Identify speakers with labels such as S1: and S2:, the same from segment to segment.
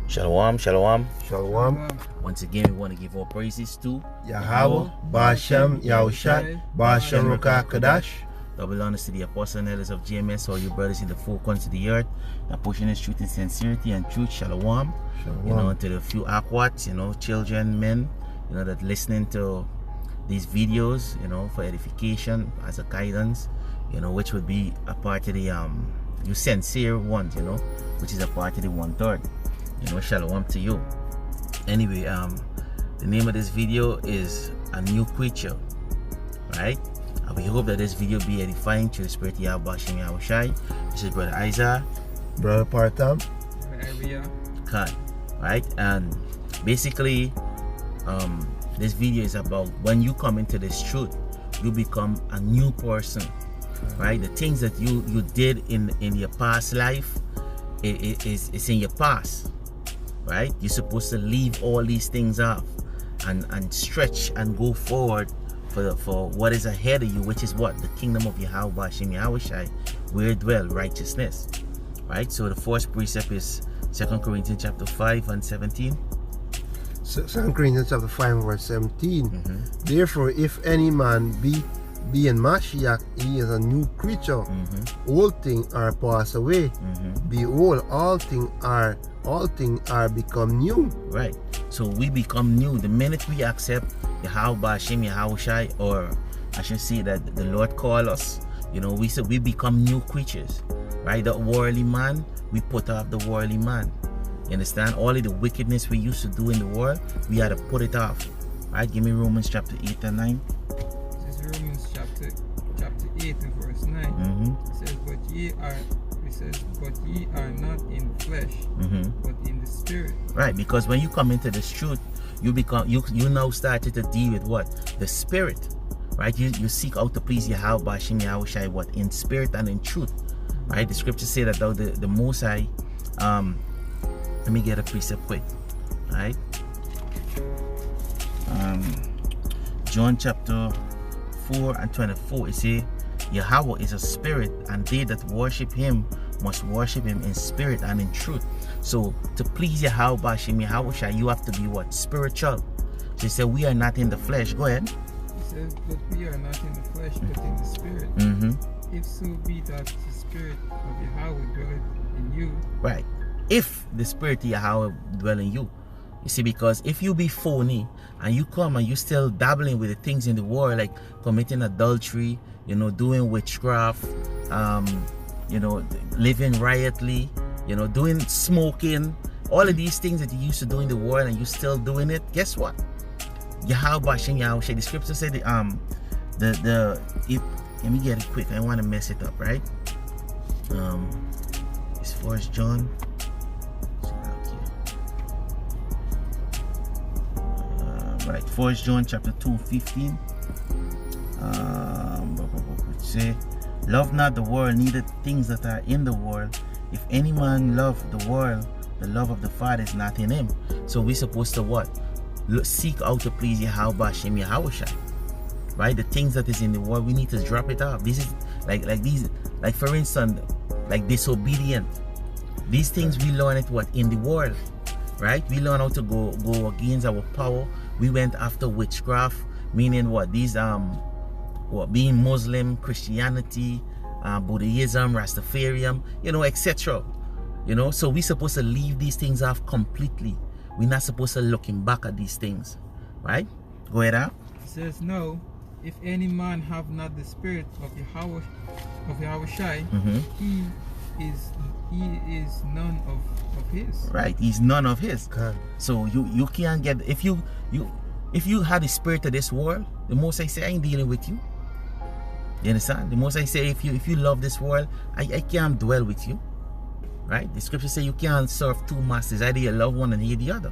S1: Shalom, shalom.
S2: Shalom.
S1: Once again, we want to give our praises to
S2: Yahweh, Bashem, Yahushai, Bashem Ruka Kadash.
S1: Double honors to the apostles and elders of GMS, all your brothers in the four corners of the earth, that pushing this truth in sincerity and truth. Shalom.
S2: Shalom.
S1: You know, to the few akwats, children, men, that listening to these videos, for edification, as a guidance, which would be a part of the you sincere ones, which is a part of the 1/3. Shalom to you. Anyway, the name of this video is A New Creature, right? We hope that this video be edifying to the spirit of Yahweh Bashem Yahushai. This is Brother Ezra,
S2: Brother Partam,
S1: Khan, right? And basically, this video is about when you come into this truth, you become a new person, right? The things that you did in your past life, it's in your past, right? You're supposed to leave all these things off and stretch and go forward for what is ahead of you, which is what? The kingdom of Yahweh Bashem Yahushai, where dwell righteousness, right? So the first precept is 2 Corinthians chapter 5 and 17.
S2: 2 Corinthians chapter 5 verse 17. Therefore, if any man be in Mashiach, he is a new creature. All things are passed away. Behold, all things are become new.
S1: Right. So we become new the minute we accept Yahweh Bashem Yahushai, or I should say that the Lord call us. We said we become new creatures, right? The worldly man, we put off the worldly man. You understand? All of the wickedness we used to do in the world, we had to put it off. Right? Give me Romans chapter 8 and 9.
S3: This is Romans chapter 8 and verse 9. It says, but ye are not in the flesh, but in the spirit.
S1: Right, because when you come into this truth, you now started to deal with what? The spirit. Right? You seek out to please Yahweh Bashem Yahushai, what? In spirit and in truth. Right? The scriptures say that thou the Most High, let me get a precept quick. Right? John chapter 4 and 24, it says, Yahweh is a spirit, and they that worship him must worship him in spirit and in truth. So to please Yahweh Bashem Yahushai, you have to be what? Spiritual. So he said we are not in the flesh. Go ahead.
S3: He says, but we are not in the flesh, but in the spirit. If so be that the spirit of Yahweh dwelleth in you.
S1: Right. If the spirit of Yahweh dwell in you. You see, because if you be phony and you come and you still dabbling with the things in the world, like committing adultery, doing witchcraft, living riotly, doing smoking, all of these things that you used to do in the world and you still doing it, guess what? Yahweh Bashem Yahushai, the scripture said let me get it quick, I don't want to mess it up, right? It's 1 John. Right, 1 John chapter 2:15. Say, love not the world, neither things that are in the world. If any man love the world, the love of the Father is not in him. So we're supposed to what? Seek out to please Yahweh Bashem Yahushai. Right? The things that is in the world, we need to drop it off. This is like for instance, like disobedient. These things we learn it what? In the world. Right? We learn how to go against our power. We went after witchcraft, meaning what? These being Muslim, Christianity, Buddhism, Rastafarian, etc. So we're supposed to leave these things off completely. We're not supposed to looking back at these things, right? Go ahead, Al.
S3: It says, no, if any man have not the spirit of Yahushai, he is none of his. Right,
S1: he's none of his.
S2: God.
S1: So you can't get, if you had the spirit of this world, the Most I say, I ain't dealing with you. You understand? The Most I say, if you love this world, I can't dwell with you. Right? The scripture say you can't serve two masters. Either you love one and hate the other.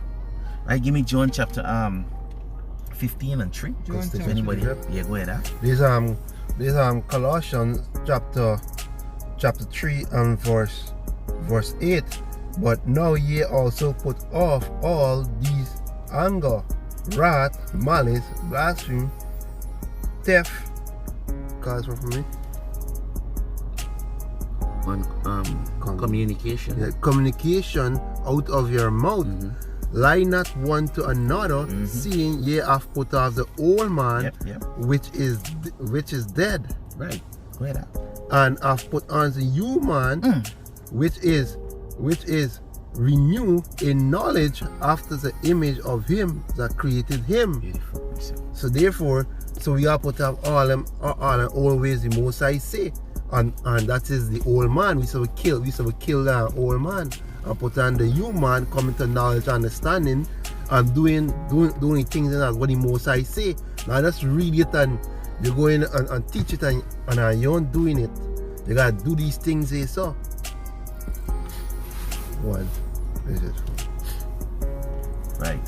S1: Right? Give me John chapter 15 and 3.
S3: John
S1: Anybody? Yeah, go ahead.
S2: This Colossians chapter 3 and verse 8. But now ye also put off all these anger, wrath, malice, blasphemy, theft. Guys, what for me?
S1: communication.
S2: Yeah, communication out of your mouth. Lie not one to another, seeing ye have put off the old man, which is dead.
S1: Right. Go ahead.
S2: And have put on the new man, which is renewed in knowledge after the image of him that created him.
S1: Beautiful.
S2: So therefore, we have put off all them always the Most I say, and that is the old man. We should kill the old man and put on the new man, coming to knowledge, understanding, and doing things that what the Most I say. Now just read it and you go in and teach it, and you aren't doing it. You gotta do these things here, so. One. This is
S1: right.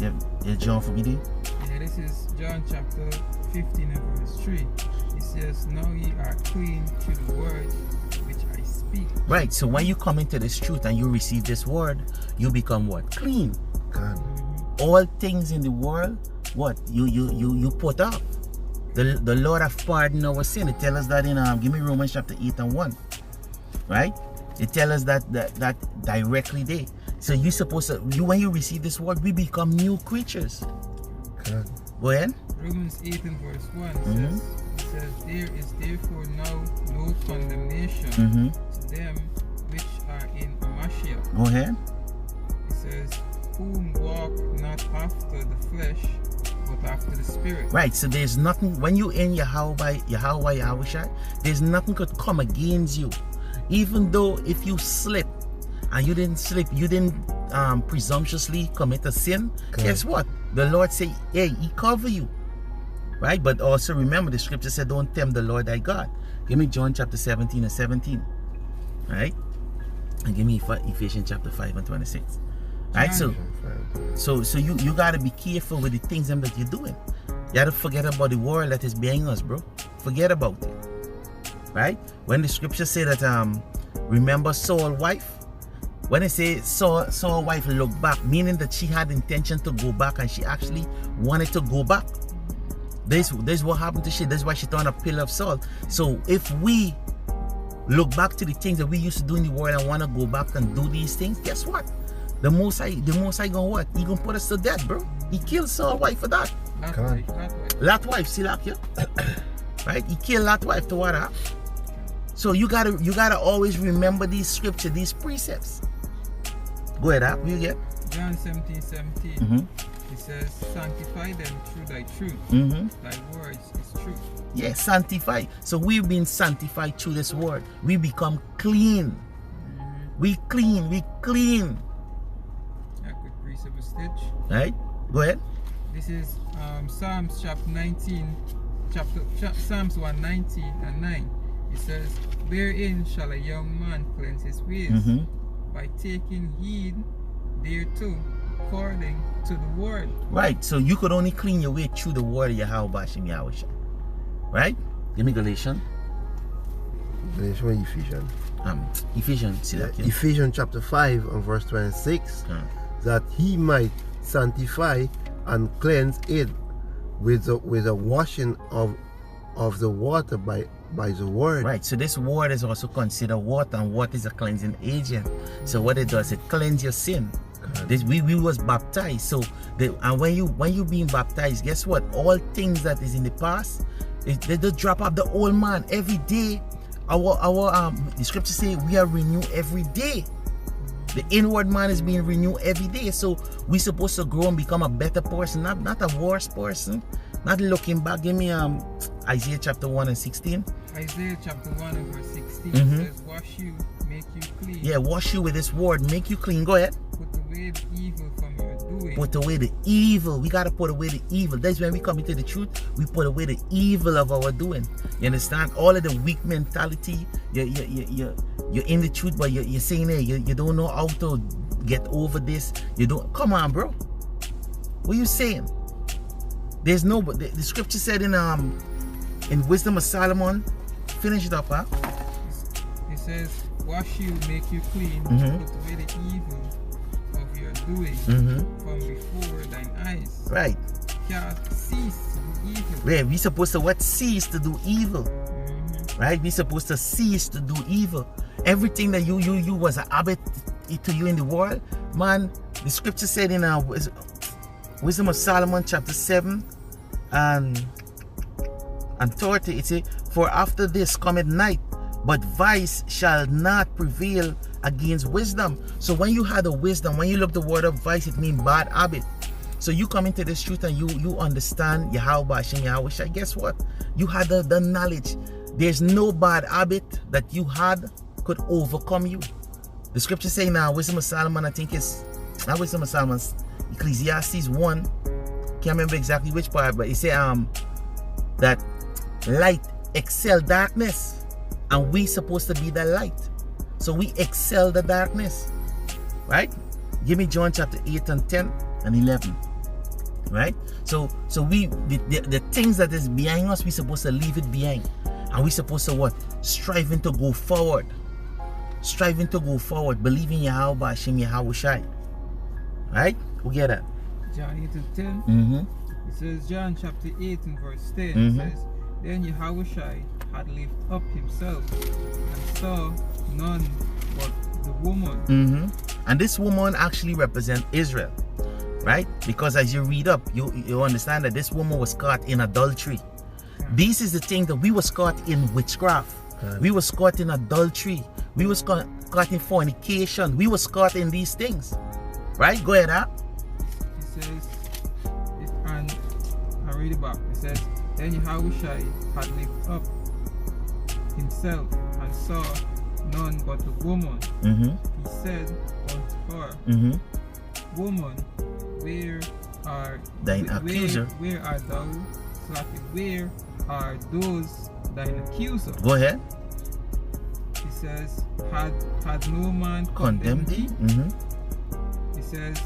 S1: Yeah, John for me.
S3: Yeah, this is John chapter 15 and verse 3. It says, "Now ye are clean through the word which I speak."
S1: Right. So when you come into this truth and you receive this word, you become what? Clean.
S2: God.
S1: All things in the world, what? You put off. The Lord have pardoned our sin. It tells us that in give me Romans chapter 8 and 1. Right? It tells us that directly there. So you're supposed to, when you receive this word, we become new creatures.
S2: God.
S1: Go ahead.
S3: Romans 8 and verse 1 it says, "There is therefore now no condemnation to them which are in Mashiach."
S1: Go ahead.
S3: It says, "Whom walk not after the flesh, but after the spirit."
S1: Right. So there's nothing, when you in Yahushua, there's nothing could come against you. Even though if you slip, and you didn't presumptuously commit a sin, guess what? The Lord say, hey, he cover you. Right? But also remember, the scripture said, don't tempt the Lord thy God. Give me John chapter 17 and 17. Right? And give me Ephesians chapter 5 and 26. Right? So you got to be careful with the things that you're doing. You got to forget about the world that is behind us, bro. Forget about it. Right? When the scripture say that, remember Saul's wife? When it says Saul's wife looked back, meaning that she had intention to go back and she actually wanted to go back. This what happened to she. This is why she turned a pillar of salt. So if we look back to the things that we used to do in the world and want to go back and do these things, guess what? The Most High gonna what? He gonna put us to death, bro. He killed Saul's wife for that. Lot's wife, see that here? Right? He killed Lot's wife to what happened? So you gotta always remember these scriptures, these precepts. Go ahead, you get
S3: John 17:17. It says, "Sanctify them through thy truth. Thy words is truth."
S1: Yeah, sanctify. So we've been sanctified through this word. We become clean. We clean.
S3: A quick precept of stitch.
S1: Right? Go ahead.
S3: This is Psalms chapter 19, Psalms 119 and 9. It says, "Wherein shall a young man cleanse his ways? By taking heed thereto, according to the word." Right.
S1: So you could only clean your way through the word of Yahweh Yahushua. Right? Give me Galatians.
S2: Ephesians.
S1: Ephesians. See that?
S2: Ephesians chapter 5 and verse 26. That he might sanctify and cleanse it with a washing of the water by the word.
S1: Right. So this word is also considered water, and water is a cleansing agent. So what it does, it cleanses your sin. We was baptized. So and when you being baptized, guess what? All things that is in the past, they just drop off the old man every day. The scripture say we are renewed every day. The inward man is being renewed every day. So we're supposed to grow and become a better person, not a worse person. Not looking back. Give me Isaiah chapter 1 and 16.
S3: Isaiah chapter 1 and verse 16 says, "Wash you, make you clean."
S1: Yeah, wash you with this word, make you clean. Go ahead.
S3: Put away the evil from your doing.
S1: Put away the evil. We got to put away the evil. That's when we come into the truth. We put away the evil of our doing. You understand? All of the weak mentality. You're in the truth, but you're saying, hey, you don't know how to get over this. You don't. Come on, bro. What are you saying? There's no, but the scripture said in Wisdom of Solomon, finish it up, huh?
S3: It says, "Wash you, make you clean, put away the evil of your doing from before thine eyes."
S1: Right.
S3: Can't cease to do evil.
S1: Yeah, we supposed to what? Cease to do evil. right? We're supposed to cease to do evil. Everything that you was a habit to you in the world, man. The scripture said in Wisdom of Solomon chapter 7 and 30, it says, for after this cometh night, but vice shall not prevail against wisdom. So when you had the wisdom, when you look the word of vice, it means bad habit. So you come into this truth and you understand Yahweh Hashem Yahweh Shai. Guess what? You had the knowledge. There's no bad habit that you had could overcome you. The scripture say now, Wisdom of Solomon, I think it's not Wisdom of Solomon, Ecclesiastes 1. Can't remember exactly which part, but it say that light excel darkness, and we supposed to be the light. So we excel the darkness, right? Give me John chapter 8 and 10 and 11. Right? So we the things that is behind us, we supposed to leave it behind. And we supposed to what? Striving to go forward. Striving to go forward. Believing Yahweh Hashem Yahweh Shai. Right? We get that.
S3: John 8 and 10.
S1: Mm-hmm.
S3: It says, John chapter 8 and verse 10.
S1: Mm-hmm.
S3: It says, then Yahweh Shai had lifted up himself and saw none but the woman.
S1: Mm-hmm. And this woman actually represents Israel. Right? Because as you read up, you understand that this woman was caught in adultery. This is the thing that we was caught in witchcraft. We was caught in adultery. We was caught in fornication. We was caught in these things. Right? Go ahead, huh?
S3: It says, and I read it back. It says, then Yahweh Shai had lifted up himself and saw none but the woman.
S1: Mm-hmm.
S3: He said unto her,
S1: mm-hmm.
S3: woman, where are
S1: thine accuser?
S3: Where are thou? Where are those thine accuser?
S1: Go ahead.
S3: He says, had no man
S1: Condemned thee? Mm-hmm.
S3: He says,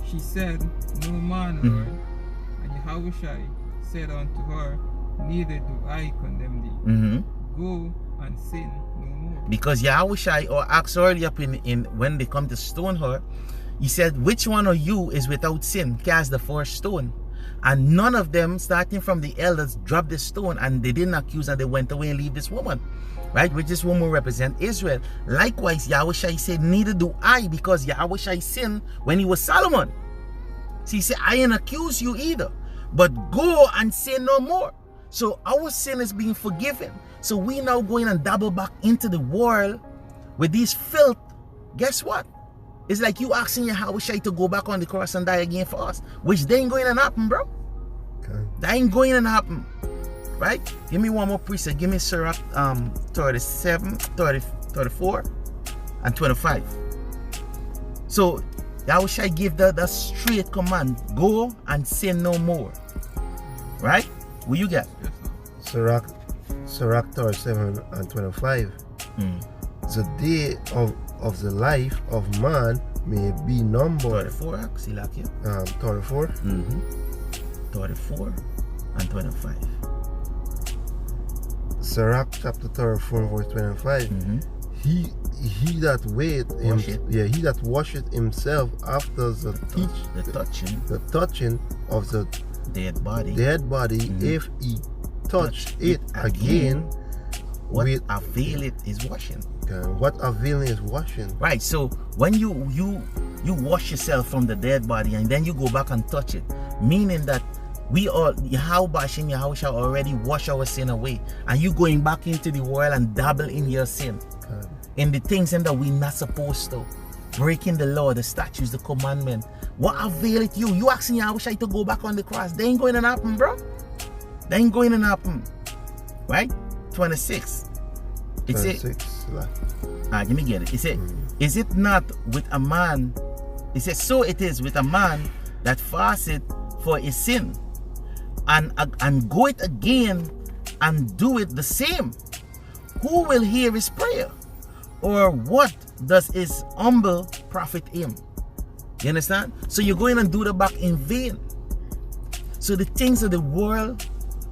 S3: she said, no man, Lord. And Yahweh Shai said unto her, neither do I condemn thee.
S1: Mm-hmm.
S3: Go and sin no more.
S1: Because Yahweh Shai, or asked earlier up in when they come to stone her, he said, which one of you is without sin? Cast the first stone. And none of them, starting from the elders, dropped the stone, and they didn't accuse her. They went away and leave this woman. Right? Which this woman represent Israel. Likewise, Yahweh Shai said, neither do I, because Yahweh Shai sinned when he was Solomon. So he said, I ain't accuse you either, but go and sin no more. So our sin is being forgiven. So we now going and double back into the world with these filth. Guess what? It's like you asking Yahweh Shai to go back on the cross and die again for us, which they ain't going to happen, bro.
S2: Okay.
S1: That ain't going to happen. Right? Give me one more precept. Give me Sirach 37, 30, 34, and 25. So Yahweh Shai give the straight command. Go and sin no more. Right? What you get?
S2: Sirach 37 and 25. The day of the life of man may be numbered.
S1: 34, see like you.
S2: 34.
S1: 34 and 25.
S2: Sirach chapter 34 verse 25. He that he that washeth himself after the touching of the
S1: dead body,
S2: if he touch it again,
S1: what avail it is washing.
S2: What availing is washing?
S1: Right. So when you wash yourself from the dead body and then you go back and touch it, meaning that we all Yahweh Hashem Yahweh shall already wash our sin away, and you going back into the world and dabble in your sin, in the things that we not supposed to, breaking the law, the statutes, the commandment. What avail it you? You asking Yahweh Shai to go back on the cross? They ain't going to happen, bro. They ain't going to happen. Right? 26. It said, give me get it. It said, is it not with a man? It says, so it is with a man that fasteth for his sin, and go it again and do it the same. Who will hear his prayer? Or what does his humble profit him? You understand? So you're going and do the back in vain. So the things of the world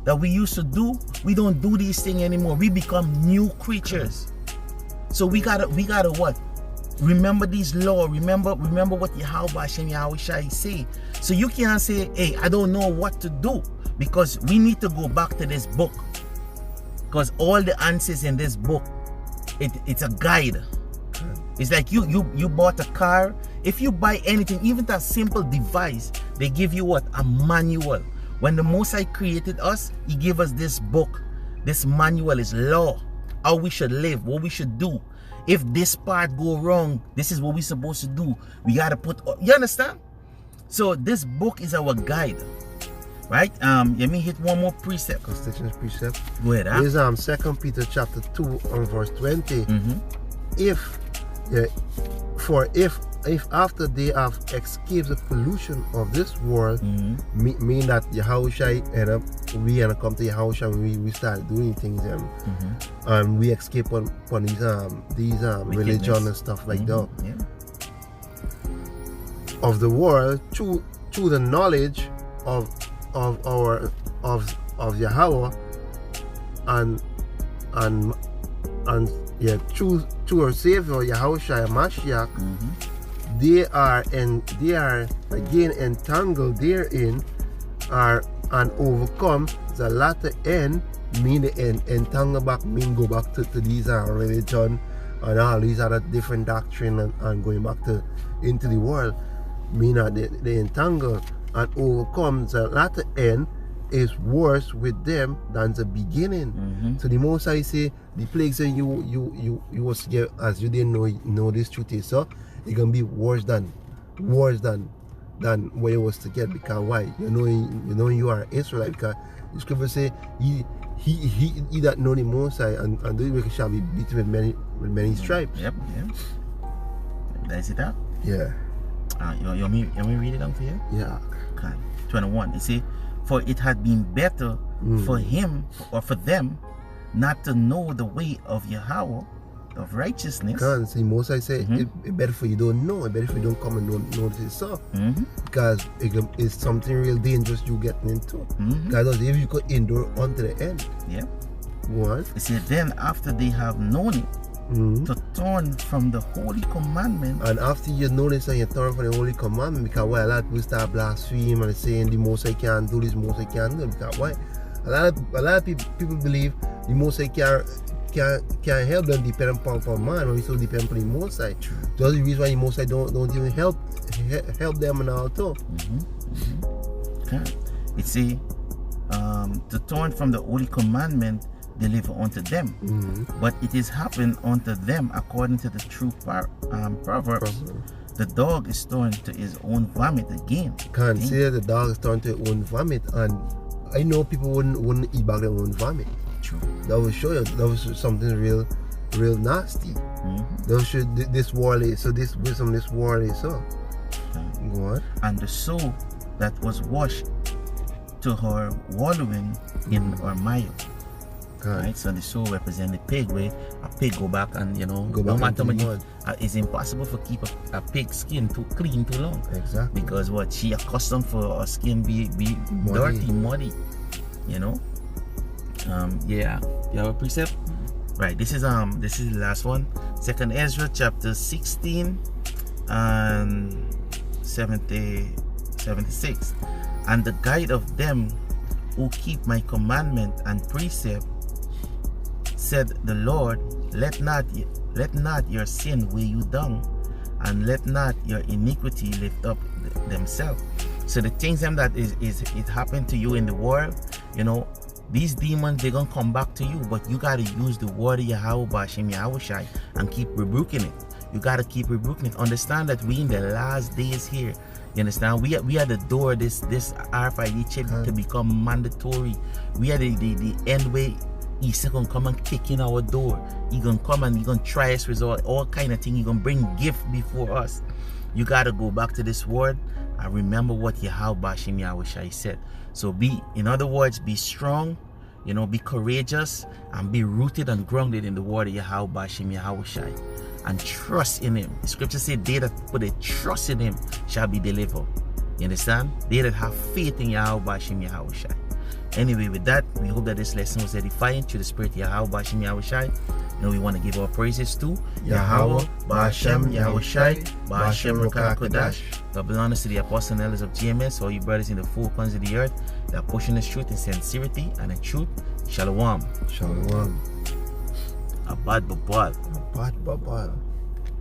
S1: that we used to do, we don't do these things anymore. We become new creatures. So we gotta what? Remember these laws. Remember what Yahweh Hashem Yahweh Shai say. So you can't say, hey, I don't know what to do, because we need to go back to this book. Because all the answers in this book, it's a guide. It's like you bought a car. If you buy anything, even that simple device, they give you what? A manual. When the Most High created us, He gave us this book. This manual is law. How we should live, what we should do. If this part go wrong, this is what we're supposed to do. We got to put, you understand? So this book is our guide. Right? Let me hit one more precept.
S2: Constitutional precept.
S1: Go ahead. Huh?
S2: This 2 Peter chapter 2 and verse 20. If after they have escaped the pollution of this world, mean that Yahushua we come to Yahushua and we start doing things and we escape on these religion and stuff like that.
S1: Yeah.
S2: Of the world through the knowledge of Yahweh and through our Savior Yahushua Mashiach, they are again entangled therein and overcome the latter end, mean the entangle back, mean go back to these religion and all these other different doctrine and going back into the world, mean that they entangle and overcome the latter end is worse with them than the beginning. So the Most High say the plagues that you was scared as you didn't know this truth is so it gonna be worse than where it was to get, because why? You know you are Israelite, because the scripture say he that know the Most High and the wicked shall be beaten with many stripes.
S1: Yep. That's it up.
S2: Yeah.
S1: You want me read it down for you?
S2: Yeah.
S1: Okay. 21. You see, for it had been better for him or for them not to know the way of Yahweh, of righteousness.
S2: Can't see, most I say it's better for you don't know, it's better for you don't come and don't notice it so. Because it's something real dangerous you getting into. Because if you could endure unto the end.
S1: Yeah.
S2: What?
S1: You see, then after they have known it, to turn from the holy commandment.
S2: And after you notice and you turn from the holy commandment, because why a lot of people start blaspheming and saying the Most High can't do this, Most High can't do it. Because why? A lot of people believe the Most High can't help them depend upon man, or we still depend upon the Most High. That's the reason why the Most High don't even help them and all too.
S1: Okay. You see, to turn from the holy commandment deliver unto them, but it is happened unto them according to the true Proverbs. The dog is turned to his own vomit again.
S2: Can't say the dog is turned to his own vomit, and I know people wouldn't eat back their own vomit.
S1: True.
S2: That will show you that was something real nasty. That should this world is so, this wisdom, this world is so. Go on.
S1: And the soul that was washed to her wallowing in her mire. Right, so the soul represent the pig, where a pig go back and no matter what, it's impossible for keep a pig skin too clean too long.
S2: Exactly.
S1: Because what she accustomed for her skin be dirty, muddy. Yeah. You have a precept? Right. This is the last one. 2 Ezra chapter 16 and 76. And the guide of them who keep my commandment and precept, said the Lord, let not your sin weigh you down, and let not your iniquity lift up themselves. So the things that it happened to you in the world, these demons, they're gonna come back to you, but you gotta use the word of Yahweh Bashim Yahushai and keep rebuking it. You gotta keep rebuking it. Understand that we in the last days here. You understand? We are the door. This RFID chip to become mandatory. We are the end way. He's gonna come and kick in our door. He gonna come and he gonna try us with all kind of thing. He gonna bring gift before us. You gotta go back to this word and remember what Yahweh Bashim Yahushai said. So in other words, be strong, be courageous, and be rooted and grounded in the word of Yahweh Bashim Yahushai, and trust in him. The scripture said, they that put a trust in him shall be delivered. You understand? They that have faith in Yahweh Bashim Yahushai. Anyway, with that, we hope that this lesson was edifying through the spirit of Yahweh Bashim Yahushai. We want to give our praises to Yahweh Bashim Yahushai Bashim Ruka Kodash. God belongs to the apostles and elders of GMS, all you brothers in the four corners of the earth, They're pushing the truth in sincerity and the truth. Shalom.
S2: Shalom.
S1: Abad babal.
S2: Abad babal.